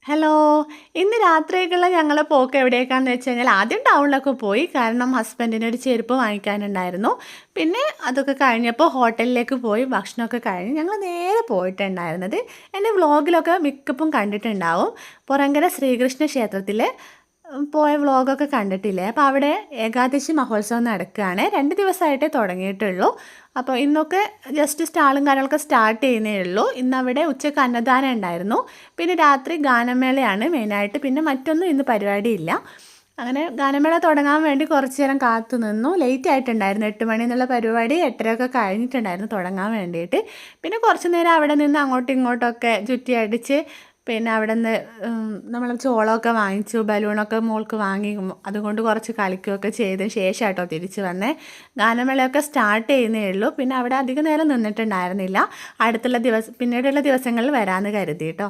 Hello. ഇന്ന് രാത്രിയൊക്കെയുള്ള ഞങ്ങളെ പോക്ക് എവിടേക്കാണെന്ന് വെച്ച് കഴിഞ്ഞാൽ ആദ്യം ടൗണിലൊക്കെ പോയി. കാരണം ഹസ്ബൻഡിന് ഒരു ചെരുപ്പ് വാങ്ങിക്കാനുണ്ടായിരുന്നു. പിന്നെ അതൊക്കെ കഴിഞ്ഞപ്പോൾ ഹോട്ടലിലേക്ക് പോയി ഭക്ഷണമൊക്കെ കഴിഞ്ഞ് ഞങ്ങൾ നേരെ പോയിട്ടുണ്ടായിരുന്നത്. എൻ്റെ വ്ളോഗിലൊക്കെ മിക്കപ്പും കണ്ടിട്ടുണ്ടാവും. പുറങ്കര ശ്രീകൃഷ്ണ ക്ഷേത്രത്തിൽ പോയ വ്ളോഗൊക്കെ കണ്ടിട്ടില്ലേ? അപ്പോൾ അവിടെ ഏകാദശി മഹോത്സവം നടക്കുകയാണ്. 2 ദിവസമായിട്ടേ തുടങ്ങിയിട്ടുള്ളൂ. അപ്പോൾ ഇന്നൊക്കെ ജസ്റ്റ് സ്റ്റാളും കാര്യങ്ങളൊക്കെ സ്റ്റാർട്ട് ചെയ്യുന്നേ ഉള്ളൂ. ഇന്നവിടെ ഉച്ചയ്ക്ക് അന്നദാനം ഉണ്ടായിരുന്നു. പിന്നെ രാത്രി ഗാനമേളയാണ് മെയിനായിട്ട്. പിന്നെ മറ്റൊന്നും ഇന്ന് പരിപാടിയില്ല. അങ്ങനെ ഗാനമേള തുടങ്ങാൻ വേണ്ടി കുറച്ച് നേരം കാത്തു നിന്നു. ലേറ്റ് ആയിട്ടുണ്ടായിരുന്നു. 8 മണി എന്നുള്ള പരിപാടി 8:30 ഒക്കെ കഴിഞ്ഞിട്ടുണ്ടായിരുന്നു തുടങ്ങാൻ വേണ്ടിയിട്ട്. പിന്നെ കുറച്ച് നേരം അവിടെ നിന്ന് അങ്ങോട്ടും ഇങ്ങോട്ടൊക്കെ ചുറ്റി അടിച്ച് പിന്നെ അവിടെ നിന്ന് നമ്മൾ ചോളമൊക്കെ വാങ്ങിച്ചു, ബലൂണൊക്കെ മോൾക്ക് വാങ്ങി, അതുകൊണ്ട് കുറച്ച് കളിക്കുകയൊക്കെ ചെയ്തതിന് ശേഷം കേട്ടോ തിരിച്ച് വന്നേ. ഗാനമേളയൊക്കെ സ്റ്റാർട്ട് ചെയ്യുന്നേ ഉള്ളൂ. പിന്നെ അവിടെ അധികം നേരം നിന്നിട്ടുണ്ടായിരുന്നില്ല. അടുത്തുള്ള പിന്നീടുള്ള ദിവസങ്ങളിൽ വരാമെന്ന് കരുതി കേട്ടോ.